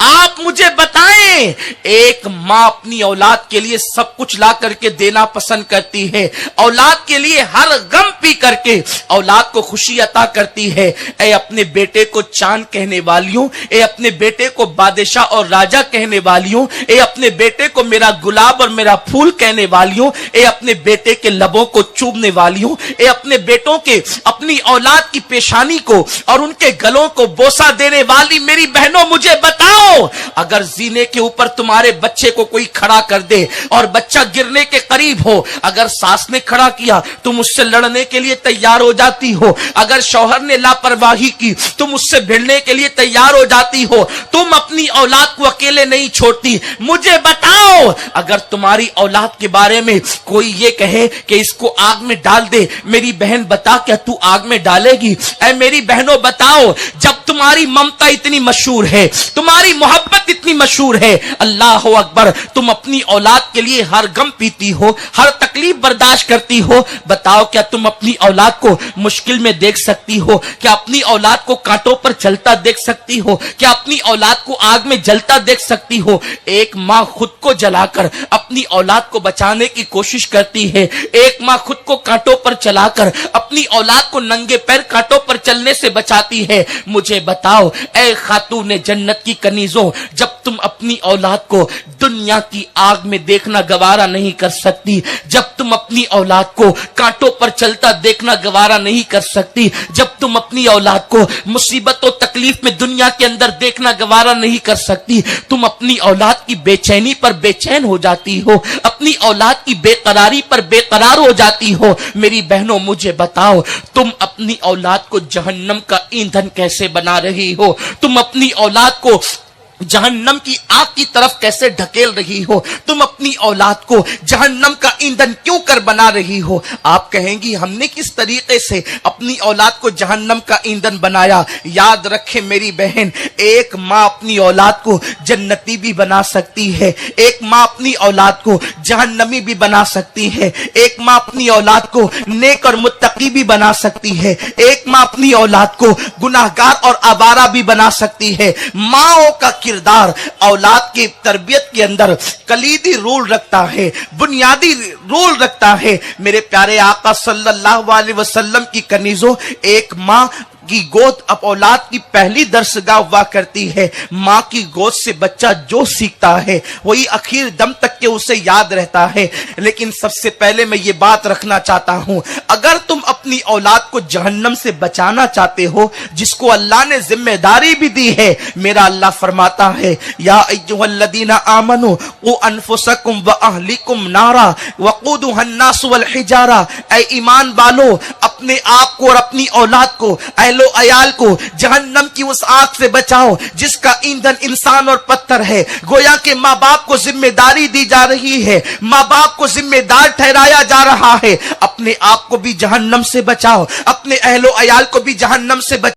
آپ مجھے بتائیں، ایک ماں اپنی اولاد کے لیے سب کچھ لا کر کے دینا پسند کرتی ہے، اولاد کے لیے ہر غم پی کر کے اولاد کو خوشی عطا کرتی ہے۔ اے اپنے بیٹے کو چاند کہنے والیوں، اے اپنے بیٹے کو بادشاہ اور راجہ کہنے والیوں، اے اپنے بیٹے کو میرا گلاب اور میرا پھول کہنے والیوں، اے اپنے بیٹے کے لبوں کو چومنے والیوں، اے اپنے بیٹوں کے اپنی اولاد کی پیشانی کو اور ان کے گلوں کو بوسہ دینے والی میری بہنوں، مجھے بتاؤ، اگر زینے کے اوپر تمہارے بچے کو کوئی کھڑا کر دے اور بچہ گرنے کے قریب ہو، اگر ساس نے کھڑا کیا تم اس سے لڑنے کے لیے تیار ہو جاتی ہو، اگر شوہر نے لاپرواہی کی تم اس سے بھیڑنے کے لیے تیار ہو جاتی ہو، تم اپنی اولاد کو اکیلے نہیں چھوڑتی۔ مجھے بتاؤ، اگر تمہاری اولاد کے بارے میں کوئی یہ کہے کہ اس کو آگ میں ڈال دے، میری بہن بتا کیا تو آگ میں ڈالے گی؟ اے میری بہنوں بتاؤ، جب تمہاری ممتا اتنی مشہور ہے، تمہاری محبت اتنی مشہور ہے، اللہ اکبر، تم اپنی اولاد کے لیے ہر غم پیتی ہو، ہر تکلیف برداشت کرتی ہو، بتاؤ کیا تم اپنی اولاد کو مشکل میں دیکھ سکتی ہو؟ کیا اپنی اولاد کو کانٹوں پر چلتا دیکھ سکتی ہو؟ کیا اپنی اولاد کو آگ میں جلتا دیکھ سکتی ہو؟ ایک ماں خود کو جلا کر اپنی اولاد کو بچانے کی کوشش کرتی ہے، ایک ماں خود کو کانٹوں پر چلا کر اپنی اولاد کو ننگے پیر کانٹوں پر چلنے سے بچاتی ہے۔ مجھے بتاؤ اے خاتون جنت کی کنیزوں، جب تم اپنی اولاد کو دنیا کی آگ میں دیکھنا گوارا نہیں کر سکتی، جب تم اپنی اولاد کو کانٹوں پر چلتا دیکھنا گوارا نہیں کر سکتی، جب تم اپنی اولاد کو مصیبت و تکلیف میں دنیا کے اندر دیکھنا گوارا نہیں کر سکتی، تم اپنی اولاد کی بے چینی پر بے چین ہو جاتی ہو، اپنی اولاد کی بے قراری پر بے قرار ہو جاتی ہو۔ میری بہنوں مجھے بتاؤ، تم اپنی اولاد کو جہنم کا ایندھن کیسے بنا رہی ہو؟ تم اپنی اولاد کو جہنم کی آگ کی طرف کیسے ڈھکیل رہی ہو؟ تم اپنی اولاد کو جہنم کا ایندھن کیوں کر بنا رہی ہو؟ آپ کہیں گی ہم نے کس طریقے سے اپنی اولاد کو جہنم کا ایندھن بنایا؟ یاد رکھے میری بہن، ایک ماں اپنی اولاد کو جنتی بھی بنا سکتی ہے، ایک ماں اپنی اولاد کو جہنمی بھی بنا سکتی ہے، ایک ماں اپنی اولاد کو نیک اور متقی بھی بنا سکتی ہے، ایک ماں اپنی اولاد کو گناہگار اور آوارہ بھی بنا سکتی ہے۔ ماؤں کا کردار اولاد کی تربیت کے اندر کلیدی رول رکھتا ہے، بنیادی رول رکھتا ہے۔ میرے پیارے آقا صلی اللہ علیہ وسلم کی کنیزوں، ایک ماں کی گود اب اولاد کی پہلی درسگاہ ہوا کرتی ہے۔ ماں کی گود سے بچہ جو سیکھتا ہے وہی آخر دم تک کے اسے یاد رہتا ہے۔ لیکن سب سے پہلے میں یہ بات رکھنا چاہتا ہوں، اگر تم اپنی اولاد کو جہنم سے بچانا چاہتے ہو، جس کو اللہ نے ذمہ داری بھی دی ہے، میرا اللہ فرماتا ہے یا ایھا الذین آمنوا قوا انفسکم واہلکم نارا وقودھا الناس والحجارہ، اے ایمان والو، اپنے آپ کو اور اپنی اولاد کو، اہل و عیال کو جہنم کی اس آگ سے بچاؤ جس کا ایندھن انسان اور پتھر ہے۔ گویا کہ ماں باپ کو ذمہ داری دی جا رہی ہے، ماں باپ کو ذمہ دار ٹھہرایا جا رہا ہے، اپنے آپ کو بھی جہنم سے بچاؤ، اپنے اہل و عیال کو بھی جہنم سے بچاؤ۔